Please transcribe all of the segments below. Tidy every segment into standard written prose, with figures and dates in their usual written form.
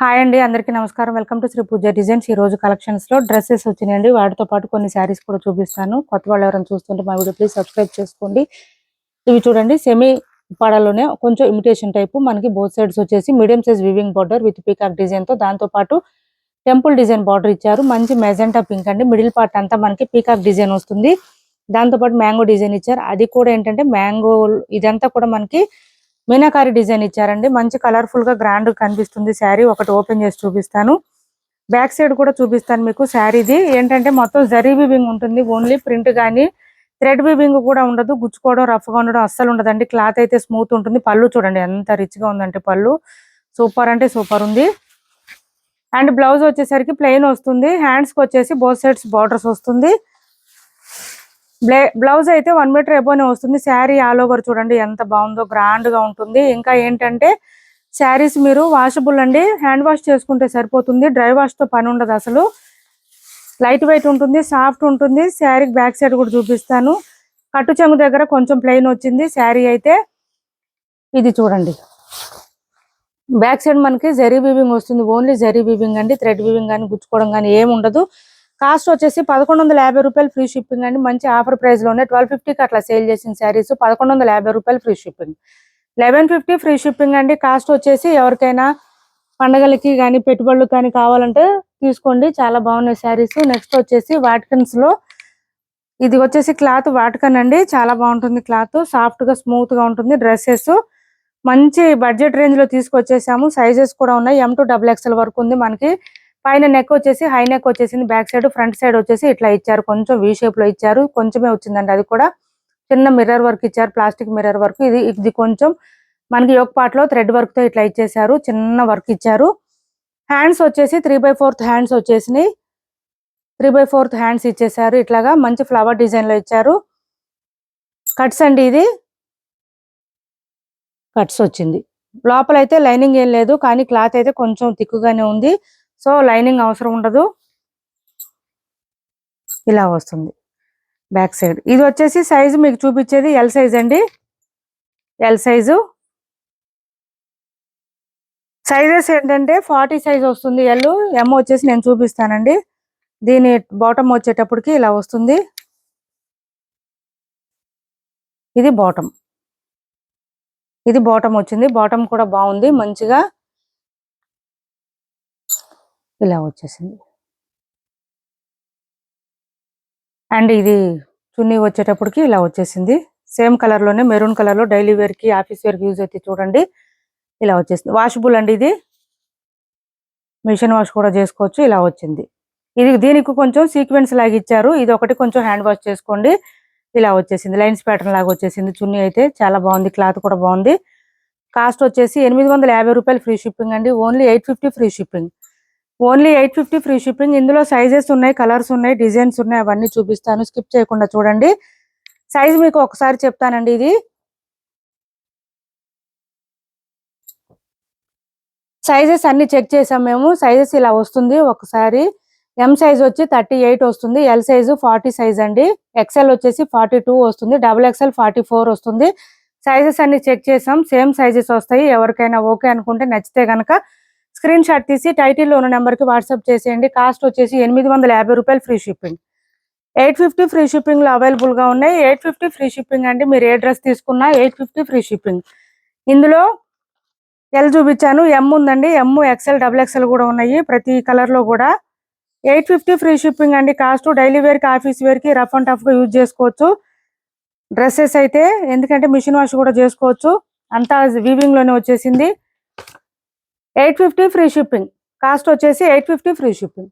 Hi అండి, అందరికీ నమస్కారం. Welcome to Sri Pooja Designs. ఈ రోజు కలెక్షన్స్ లో డ్రెస్సెస్ వచ్చినాయండి. వాటితో పాటు కొన్ని శారీస్ కూడా చూపిస్తాను. కొత్త వాళ్ళు ఎవరైనా చూస్తుంటే మా వీడియో ప్లీజ్ సబ్స్క్రైబ్ చేసుకోండి. ఇవి చూడండి, సెమీ పడాలోనే కొంచెం ఇమిటేషన్ టైపు, మనకి బోత్ సైడ్స్ వచ్చేసి medium size weaving border with peacock design తో, దాంతో పాటు టెంపుల్ డిజైన్ బార్డర్ ఇచ్చారు. మంచి మెజెంటా పింక్ అండి. మిడిల్ పార్ట్ అంతా మనకి పీకాక్ డిజైన్ వస్తుంది. దాంతో పాటు మ్యాంగో డిజైన్ ఇచ్చారు. అది కూడా ఏంటంటే మ్యాంగో, ఇదంతా కూడా మనకి మీనాకారి డిజైన్ ఇచ్చారండి. మంచి కలర్ఫుల్ గా గ్రాండ్ కనిపిస్తుంది శారీ. ఒకటి ఓపెన్ చేసి చూపిస్తాను, బ్యాక్ సైడ్ కూడా చూపిస్తాను మీకు. శారీది ఏంటంటే మొత్తం జరీ వీవింగ్ ఉంటుంది. ఓన్లీ ప్రింట్ గానీ థ్రెడ్ వీవింగ్ కూడా ఉండదు. గుచ్చుకోవడం, రఫ్ గా ఉండడం అస్సలు ఉండదండి. క్లాత్ అయితే స్మూత్ ఉంటుంది. పళ్ళు చూడండి ఎంత రిచ్ గా ఉందంటే, పళ్ళు సూపర్ అంటే సూపర్ ఉంది. అండ్ బ్లౌజ్ వచ్చేసరికి ప్లెయిన్ వస్తుంది. హ్యాండ్స్ కి వచ్చేసి బోత్ సైడ్స్ బార్డర్స్ వస్తుంది. బ్లౌజ్ అయితే 1 మీటర్ ఎబోనే వస్తుంది. శారీ ఆల్ ఓవర్ చూడండి ఎంత బాగుందో, గ్రాండ్ గా ఉంటుంది. ఇంకా ఏంటంటే శారీస్ మీరు వాషబుల్ అండి, హ్యాండ్ వాష్ చేసుకుంటే సరిపోతుంది. డ్రై వాష్ తో పని ఉండదు అసలు. లైట్ వెయిట్ ఉంటుంది, సాఫ్ట్ ఉంటుంది. శారీకి బ్యాక్ సైడ్ కూడా చూపిస్తాను. కట్టు చెంగు దగ్గర కొంచెం ప్లెయిన్ వచ్చింది శారీ అయితే. ఇది చూడండి, బ్యాక్ సైడ్ మనకి జరీ వీవింగ్ వస్తుంది. ఓన్లీ జరీ వీవింగ్ అండి, థ్రెడ్ వీవింగ్ కానీ గుచ్చుకోవడం కానీ ఏమి ఉండదు. కాస్ట్ వచ్చేసి 1150 రూపాయలు ఫ్రీ షిప్పింగ్ అండి. మంచి ఆఫర్ ప్రైస్ లోనే 1250కి అట్లా సేల్ చేసిన శారీస్ 1150 రూపాయలు ఫ్రీ షిప్పింగ్, 1150 ఫ్రీ షిప్పింగ్ అండి. కాస్ట్ వచ్చేసి ఎవరికైనా పండగలకి కానీ పెట్టుబడులకు కానీ కావాలంటే తీసుకోండి, చాలా బాగున్నాయి శారీస్. నెక్స్ట్ వచ్చేసి వాటికన్స్ లో, ఇది వచ్చేసి క్లాత్ వాటికన్ అండి. చాలా బాగుంటుంది క్లాత్, సాఫ్ట్ గా స్మూత్ గా ఉంటుంది. డ్రెస్సెస్ మంచి బడ్జెట్ రేంజ్ లో తీసుకొచ్చేసాము. సైజెస్ కూడా ఉన్నాయి, M to XXL వరకు ఉంది మనకి. పైన నెక్ వచ్చేసి హై నెక్ వచ్చేసింది. బ్యాక్ సైడ్ ఫ్రంట్ సైడ్ వచ్చేసి ఇట్లా ఇచ్చారు, కొంచెం వి షేప్ లో ఇచ్చారు. కొంచెమే వచ్చిందండి, అది కూడా చిన్న మిర్రర్ వర్క్ ఇచ్చారు, ప్లాస్టిక్ మిర్రర్ వర్క్. ఇది కొంచెం మనకి యోక్ పార్ట్ లో థ్రెడ్ వర్క్ తో ఇట్లా ఇచ్చేసారు, చిన్న వర్క్ ఇచ్చారు. హ్యాండ్స్ వచ్చేసి 3/4 హ్యాండ్స్ వచ్చేసినాయి. 3/4 హ్యాండ్స్ ఇచ్చేసారు. ఇట్లాగా మంచి ఫ్లవర్ డిజైన్ లో ఇచ్చారు. కట్స్ అండి, ఇది కట్స్ వచ్చింది. లోపలైతే లైనింగ్ ఏం లేదు, కానీ క్లాత్ అయితే కొంచెం తిక్కుగానే ఉంది. సో లైనింగ్ అవసరం ఉండదు. ఇలా వస్తుంది బ్యాక్ సైడ్. ఇది వచ్చేసి సైజు మీకు చూపించేది ఎల్ సైజ్ అండి, ఎల్ సైజు. సైజెస్ ఏంటంటే 40 సైజ్ వస్తుంది ఎల్. ఎమ్ వచ్చేసి నేను చూపిస్తానండి. దీని బాటమ్ వచ్చేటప్పటికి ఇలా వస్తుంది. ఇది బాటమ్, ఇది బాటమ్ వచ్చింది. బాటమ్ కూడా బాగుంది, మంచిగా ఇలా వచ్చేసింది. అండ్ ఇది చున్నీ వచ్చేటప్పటికి ఇలా వచ్చేసింది. సేమ్ కలర్ లోనే, మెరూన్ కలర్ లో, డైలీ వేర్ కి ఆఫీస్ వేర్ కి యూజ్ అయితే చూడండి ఇలా వచ్చేసింది. వాషబుల్ అండి, ఇది మిషన్ వాష్ కూడా చేసుకోవచ్చు. ఇలా వచ్చింది. దీనికి కొంచెం సీక్వెన్స్ లాగా ఇచ్చారు. ఇది ఒకటి కొంచెం హ్యాండ్ వాష్ చేసుకోండి. ఇలా వచ్చేసింది, లైన్స్ ప్యాటర్న్ లాగా వచ్చేసింది. చున్నీ అయితే చాలా బాగుంది, క్లాత్ కూడా బాగుంది. కాస్ట్ వచ్చేసి 850 రూపాయలు ఫ్రీ షిప్పింగ్ అండి. Only 850 free shipping, only 850 free shipping. ఇందులో సైజెస్ ఉన్నాయి, కలర్స్ ఉన్నాయి, డిజైన్స్ ఉన్నాయి. అవన్నీ చూపిస్తాను, స్కిప్ చేయకుండా చూడండి. సైజ్ మీకు ఒకసారి చెప్తానండి. ఇది సైజెస్ అన్ని చెక్ చేసాం మేము. సైజెస్ ఇలా వస్తుంది. ఒకసారి ఎం సైజ్ వచ్చి 38 వస్తుంది, ఎల్ సైజు 40 సైజ్ అండి, ఎక్సెల్ వచ్చేసి 42 వస్తుంది, XXL 44 వస్తుంది. సైజెస్ అన్ని చెక్ చేసాం, సేమ్ సైజెస్ వస్తాయి. ఎవరికైనా ఓకే అనుకుంటే, నచ్చితే కనుక స్క్రీన్ షాట్ తీసి టైటిల్లో ఉన్న నెంబర్కి వాట్సాప్ చేసేయండి. కాస్ట్ వచ్చేసి 850 రూపాయలు ఫ్రీ షిప్పింగ్, 850 ఫ్రీ షిప్పింగ్ లో అవైలబుల్ గా ఉన్నాయి. 850 ఫ్రీ షిప్పింగ్ అండి. మీరు ఏ డ్రెస్ తీసుకున్నా 850 ఫ్రీ షిప్పింగ్. ఇందులో ఎల్ చూపించాను, ఎం ఉందండి, ఎం, XL, XXL కూడా ఉన్నాయి ప్రతి కలర్ లో కూడా. 850 ఫ్రీ షిప్పింగ్ అండి. కాస్ట్ డైలీ వేర్ కి, ఆఫీస్ వేర్ కి, రఫ్ అండ్ టఫ్ గా యూజ్ చేసుకోవచ్చు డ్రెస్సెస్ అయితే. ఎందుకంటే మిషన్ వాష్ కూడా చేసుకోవచ్చు. అంతా వీవింగ్ లోనే వచ్చేసింది. 850 ఫ్రీ షిప్పింగ్, కాస్ట్ వచ్చేసి 850 ఫ్రీ షిప్పింగ్.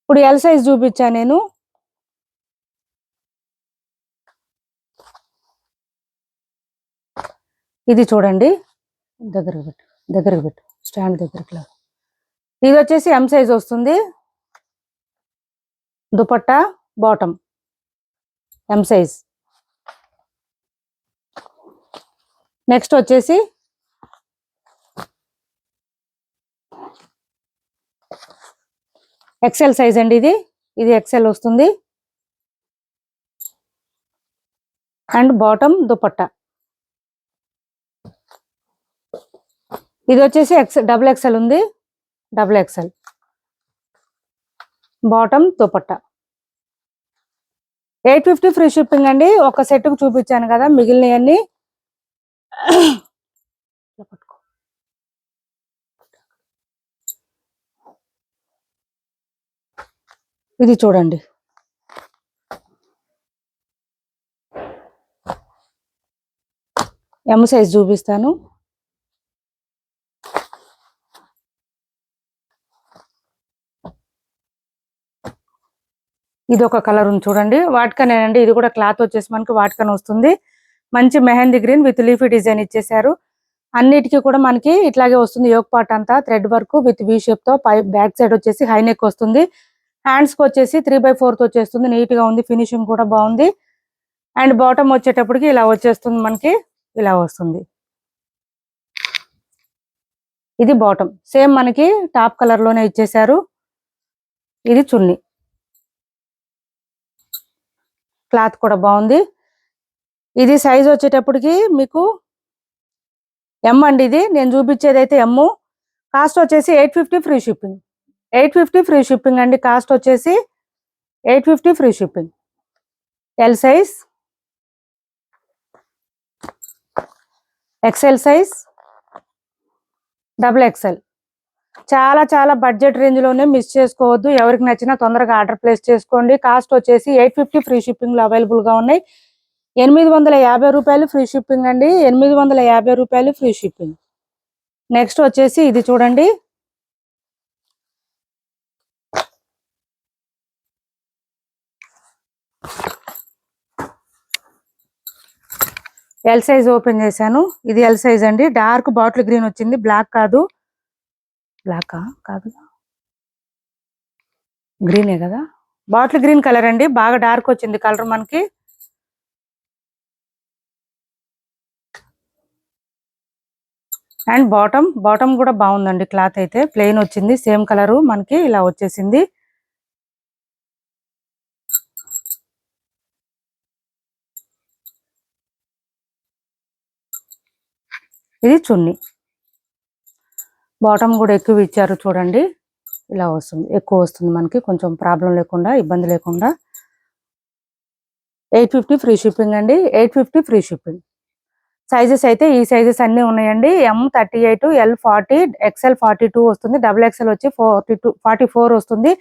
ఇప్పుడు ఎల్ సైజ్ చూపించా నేను. ఇది చూడండి, దగ్గరకు పెట్టు స్టాండ్ దగ్గర. ఇది వచ్చేసి ఎం సైజ్ వస్తుంది. Dupatta bottom M size. Next వచ్చేసి ఎక్సెల్ సైజ్ అండి. ఇది ఎక్సెల్ వస్తుంది. And bottom dupatta. ఇది వచ్చేసి డబుల్ ఎక్సెల్ ఉంది, double XL bottom dupatta. 850 free shipping అండి. ఒక సెట్ కు చూపించాను కదా, మిగిలినవన్నీ ఇది చూడండి, ఎమ్ సైజ్ చూపిస్తాను. ఇది ఒక కలర్ ఉంది చూడండి, వాటికనేనండి. ఇది కూడా క్లాత్ వచ్చేసి మనకి వాటికన్ వస్తుంది. మంచి mehndi green with leafy design ఇచ్చేసారు. అన్నిటికీ కూడా మనకి ఇట్లాగే వస్తుంది. యోక్ పార్ట్ అంతా thread work with V shape తో, బ్యాక్ సైడ్ వచ్చేసి హై నెక్ వస్తుంది. హ్యాండ్స్ కి వచ్చేసి 3/4 వచ్చేస్తుంది. నీట్ గా ఉంది, ఫినిషింగ్ కూడా బాగుంది. అండ్ బాటమ్ వచ్చేటప్పటికి ఇలా వచ్చేస్తుంది, మనకి ఇలా వస్తుంది. ఇది బాటమ్ సేమ్ మనకి టాప్ కలర్ లోనే ఇచ్చేసారు. ఇది చున్నీ, క్లాత్ కూడా బాగుంది. ఇది సైజ్ వచ్చేటప్పటికి మీకు ఎమ్ అండి. ఇది నేను చూపించేది అయితే ఎమ్. కాస్ట్ వచ్చేసి 850 ఫ్రీ షిప్పింగ్. 850 ఫ్రీ షిప్పింగ్ అండి. కాస్ట్ వచ్చేసి 850 free shipping. L size, XL size, double XL. చాలా చాలా బడ్జెట్ రేంజ్ లోనే మిస్ చేసుకోవద్దు. ఎవరికి నచ్చినా తొందరగా ఆర్డర్ ప్లేస్ చేసుకోండి. కాస్ట్ వచ్చేసి 850 ఫ్రీ షిప్పింగ్ లో అవైలబుల్ గా ఉన్నాయి. 850 రూపాయలు ఫ్రీ షిప్పింగ్ అండి. 850 రూపాయలు ఫ్రీ షిప్పింగ్. నెక్స్ట్ వచ్చేసి ఇది చూడండి, ఎల్ సైజ్ ఓపెన్ చేశాను. ఇది ఎల్ సైజ్ అండి. డార్క్ బాటిల్ గ్రీన్ వచ్చింది, బ్లాక్ కాదు. బ్లాక్ కాదు, గ్రీనే కదా, బాటిల్ గ్రీన్ కలర్ అండి. బాగా డార్క్ వచ్చింది కలర్ మనకి. అండ్ బాటమ్ కూడా బాగుందండి. క్లాత్ అయితే ప్లెయిన్ వచ్చింది, సేమ్ కలరు మనకి ఇలా వచ్చేసింది. ఇది చున్నీ, బాటమ్ కూడా ఎక్కువ ఇచ్చారు చూడండి. ఇలా వస్తుంది, ఎక్కువ వస్తుంది మనకి, కొంచెం ప్రాబ్లం లేకుండా, ఇబ్బంది లేకుండా. 850 ఫ్రీ షిప్పింగ్ అండి. 850 ఫ్రీ షిప్పింగ్. సైజెస్ అయితే ఈ సైజెస్ అన్ని ఉన్నాయండి. M38, L40, XL 42 వస్తుంది. డబుల్ ఎక్సెల్ వచ్చి 44 వస్తుంది.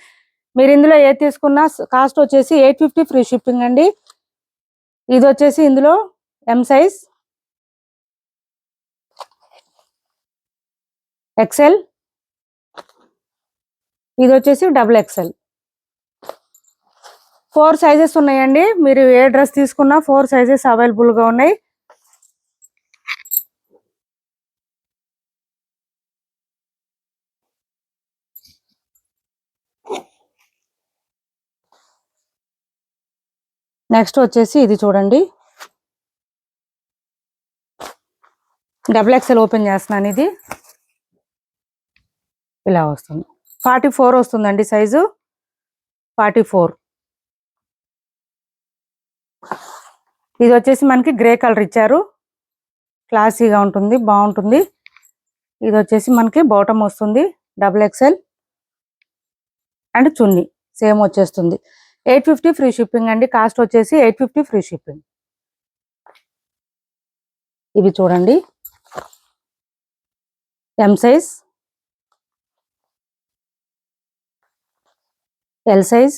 మీరు ఇందులో ఏది తీసుకున్నా కాస్ట్ వచ్చేసి 850 ఫ్రీ షిప్పింగ్ అండి. ఇది వచ్చేసి ఇందులో ఎం సైజ్, ఎక్సెల్, ఇది వచ్చేసి డబుల్ ఎక్సెల్. 4 సైజెస్ ఉన్నాయండి. మీరు ఏ డ్రెస్ తీసుకున్నా 4 సైజెస్ అవైలబుల్ గా ఉన్నాయి. నెక్స్ట్ వచ్చేసి ఇది చూడండి, డబుల్ ఎక్సెల్ ఓపెన్ చేస్తున్నాను. ఇది ఇలా వస్తుంది, 44 వస్తుందండి సైజు, 44. ఇది వచ్చేసి మనకి గ్రే కలర్ ఇచ్చారు, క్లాసీగా ఉంటుంది, బాగుంటుంది. ఇది వచ్చేసి మనకి బాటమ్ వస్తుంది, double XL. And chunni same వచ్చేస్తుంది. 850 ఫ్రీ షిప్పింగ్ అండి. కాస్ట్ వచ్చేసి 850 ఫ్రీ షిప్పింగ్. ఇవి చూడండి, M size, L size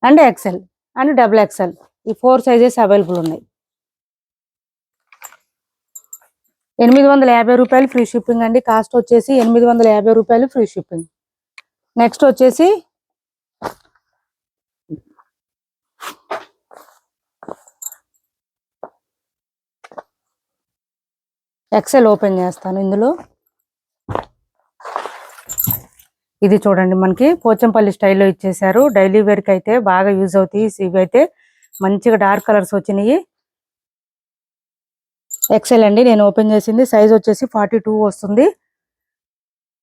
and XL and double XL. ఈ 4 సైజెస్ అవైలబుల్ ఉన్నాయి. 850 రూపాయలు ఫ్రీ షిప్పింగ్ అండి. కాస్ట్ వచ్చేసి 850 రూపాయలు ఫ్రీ షిప్పింగ్. నెక్స్ట్ వచ్చేసి ఎక్సెల్ ఓపెన్ చేస్తాను. ఇందులో ఇది చూడండి, మనకి పోచంపల్లి స్టైల్లో ఇచ్చేసారు. డైలీ వేర్కి అయితే బాగా యూజ్ అవుతాయి. ఇవి అయితే మంచిగా డార్క్ కలర్స్ వచ్చినాయి. ఎక్సెల్ అండి, నేను ఓపెన్ చేసింది. సైజ్ వచ్చేసి 42 వస్తుంది.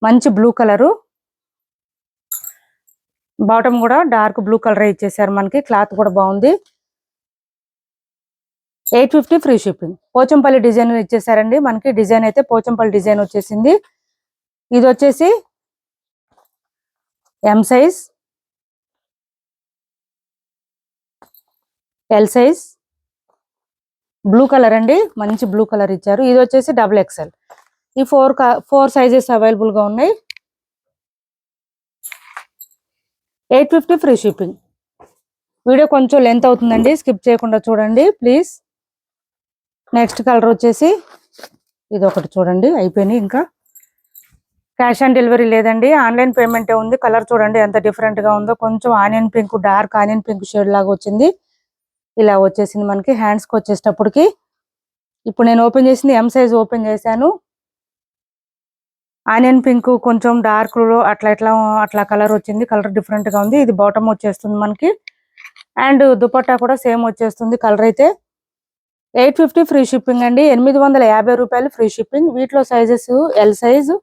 మంచి బ్లూ కలరు, బాటమ్ కూడా డార్క్ బ్లూ కలర్ ఇచ్చేసారు మనకి. క్లాత్ కూడా బాగుంది. 850 ఫ్రీ షిప్పింగ్. పోచంపల్లి డిజైన్ ఇచ్చేసారండి మనకి. డిజైన్ అయితే పోచంపల్లి డిజైన్ వచ్చేసింది. ఇది వచ్చేసి M size, L size, blue colour అండి, మంచి బ్లూ కలర్ ఇచ్చారు. ఇది వచ్చేసి XXL. ఈ ఫోర్ సైజెస్ అవైలబుల్ గా ఉన్నాయి. 850 ఫ్రీ షిప్పింగ్. వీడియో కొంచెం లెంత్ అవుతుందండి, స్కిప్ చేయకుండా చూడండి ప్లీజ్. నెక్స్ట్ కలర్ వచ్చేసి ఇది ఒకటి చూడండి, అయిపోయినాయి. ఇంకా క్యాష్ ఆన్ డెలివరీ లేదండి, ఆన్లైన్ పేమెంటే ఉంది. కలర్ చూడండి ఎంత డిఫరెంట్ గా ఉందో, కొంచెం onion pink, dark onion pink shade లాగా వచ్చింది. ఇలా వచ్చేసింది మనకి హ్యాండ్స్ కి వచ్చేటప్పటికి. ఇప్పుడు నేను ఓపెన్ చేసింది ఎం సైజ్ ఓపెన్ చేశాను. ఆనియన్ పింక్ కొంచెం డార్క్ లో అట్లా కలర్ వచ్చింది. కలర్ డిఫరెంట్ గా ఉంది. ఇది బాటమ్ వచ్చేస్తుంది మనకి. అండ్ దుపట్టా కూడా సేమ్ వచ్చేస్తుంది. కలర్ అయితే 850 ఫ్రీ షిప్పింగ్ అండి. 850 రూపాయలు ఫ్రీ షిప్పింగ్. వీటిలో సైజెస్ ఎల్ సైజు,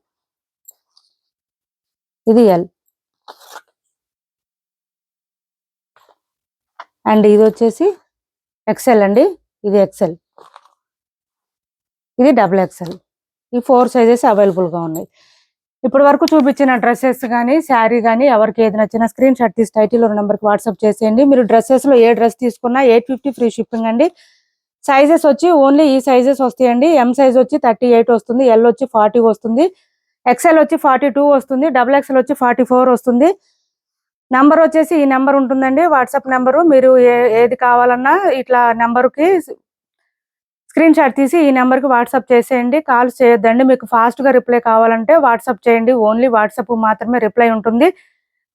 ఇది ఎల్, అండ్ ఇది వచ్చేసి ఎక్సెల్ అండి. ఇది ఎక్సెల్, ఇది XXL. ఈ 4 సైజెస్ అవైలబుల్ గా ఉన్నాయి. ఇప్పటి వరకు చూపించిన డ్రెస్సెస్ కానీ శారీ కానీ ఎవరికి ఏది నచ్చినా స్క్రీన్ షాట్ తీసి టైటిల్ నెంబర్కి వాట్సాప్ చేసేయండి. మీరు డ్రెస్సెస్ లో ఏ డ్రెస్ తీసుకున్నా 850 ఫ్రీ షిప్పింగ్ అండి. సైజెస్ వచ్చి ఓన్లీ ఈ సైజెస్ వస్తాయండి. ఎం సైజ్ వచ్చి 38 వస్తుంది, ఎల్ వచ్చి 40 వస్తుంది, ఎక్సెల్ వచ్చి 42 వస్తుంది, XXL వచ్చి 44 వస్తుంది. నంబర్ వచ్చేసి ఈ నెంబర్ ఉంటుందండి, వాట్సాప్ నెంబరు. మీరు ఏది కావాలన్నా ఇట్లా నెంబర్కి స్క్రీన్ షాట్ తీసి ఈ నెంబర్కి వాట్సాప్ చేసేయండి. కాల్స్ చేయొద్దండి. మీకు ఫాస్ట్గా రిప్లై కావాలంటే వాట్సాప్ చేయండి. ఓన్లీ వాట్సాప్ మాత్రమే రిప్లై ఉంటుంది.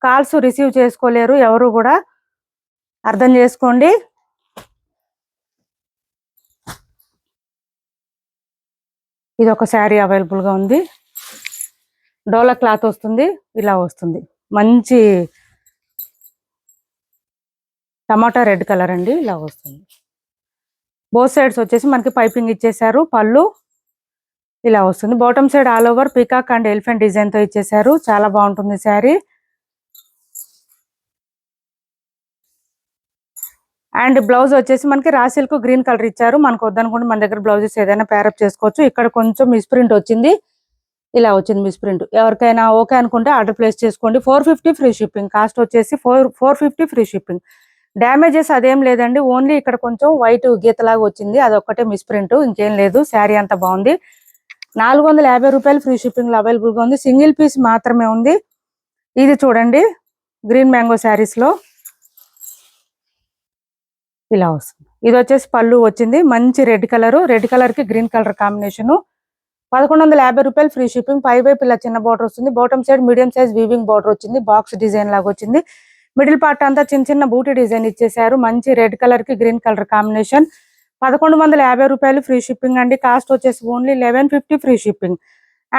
కాల్స్ రిసీవ్ చేసుకోలేరు ఎవరు కూడా, అర్థం చేసుకోండి. ఇది ఒక శారీ అవైలబుల్గా ఉంది. డోలా క్లాత్ వస్తుంది, ఇలా వస్తుంది. మంచి టమాటా రెడ్ కలర్ అండి, ఇలా వస్తుంది. బోత్ సైడ్స్ వచ్చేసి మనకి పైపింగ్ ఇచ్చేసారు. పళ్ళు ఇలా వస్తుంది. Bottom side all over peacock and elephant design తో ఇచ్చేసారు. చాలా బాగుంటుంది శారీ. అండ్ బ్లౌజ్ వచ్చేసి మనకి రా సిల్క్ గ్రీన్ కలర్ ఇచ్చారు. మనకు వద్దనుకుంటే మన దగ్గర బ్లౌజెస్ ఏదైనా పేరప్ చేసుకోవచ్చు. ఇక్కడ కొంచెం మిస్ప్రింట్ వచ్చింది, ఇలా వచ్చింది మిస్ప్రింట్. ఎవరికైనా ఓకే అనుకుంటే ఆర్డర్ ప్లేస్ చేసుకోండి. 450 ఫ్రీ షిప్పింగ్. కాస్ట్ వచ్చేసి 450 ఫ్రీ షిప్పింగ్. డ్యామేజెస్ అదేం లేదండి, ఓన్లీ ఇక్కడ కొంచెం వైట్ గీతలాగా వచ్చింది, అదొక్కటే మిస్ప్రింట్, ఇంకేం లేదు. శారీ అంతా బాగుంది. 450 రూపాయలు ఫ్రీ షిప్పింగ్ లో అవైలబుల్ గా ఉంది. సింగిల్ పీస్ మాత్రమే ఉంది. ఇది చూడండి, గ్రీన్ మ్యాంగో శారీస్ లో ఇలా వస్తుంది. ఇది వచ్చేసి పళ్ళు వచ్చింది, మంచి రెడ్ కలర్ కి గ్రీన్ కలర్ కాంబినేషన్. 1150 రూపాయలు ఫ్రీ షిప్పింగ్. పై వైపు ఇలా చిన్న బార్డర్ వస్తుంది. Bottom side medium size weaving border వచ్చింది, బాక్స్ డిజైన్ లాగా వచ్చింది. మిడిల్ పార్ట్ అంతా చిన్న చిన్న బూటీ డిజైన్ ఇచ్చేసారు. మంచి రెడ్ కలర్ కి గ్రీన్ కలర్ కాంబినేషన్. 1150 రూపాయలు ఫ్రీ షిప్పింగ్ అండి. కాస్ట్ వచ్చేసి only 1150 free shipping.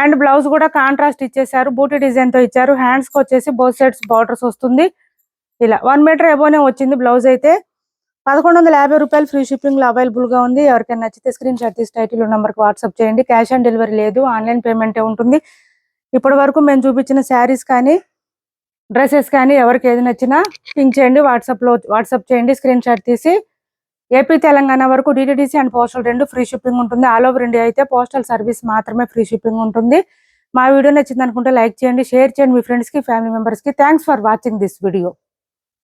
And blouse కూడా కాంట్రాస్ట్ ఇచ్చేసారు, బూటీ డిజైన్ తో ఇచ్చారు. హ్యాండ్స్ కి వచ్చేసి బోత్ సైడ్స్ బార్డర్స్ వస్తుంది. ఇలా 1 మీటర్ ఎబోనే వచ్చింది బ్లౌజ్ అయితే. 1150 రూపాయలు ఫ్రీ షిప్పింగ్ లో అవైలబుల్ గా ఉంది. ఎవరికైనా నచ్చితే స్క్రీన్ షాట్ తీసి టైటిల్ నెంబర్ కి వాట్సాప్ చేయండి. క్యాష్ ఆన్ డెలివరీ లేదు, ఆన్లైన్ పేమెంటే ఉంటుంది. ఇప్పటి వరకు మేము చూపించిన శారీస్ కానీ డ్రెస్సెస్ కానీ ఎవరికి ఏది నచ్చినా పింక్ చేయండి, వాట్సాప్ చేయండి స్క్రీన్ షాట్ తీసి. ఏపీ తెలంగాణ వరకు DTDC and postal 2 free shipping ఉంటుంది. ఆల్ ఓవర్ ఇండియా అయితే పోస్టల్ సర్వీస్ మాత్రమే ఫ్రీ షిప్పింగ్ ఉంటుంది. మా వీడియో నచ్చింది అనుకుంటే లైక్ చేయండి, షేర్ చేయండి మీ ఫ్రెండ్స్ కి, ఫ్యామిలీ మెంబర్స్ కి. Thanks for watching this video.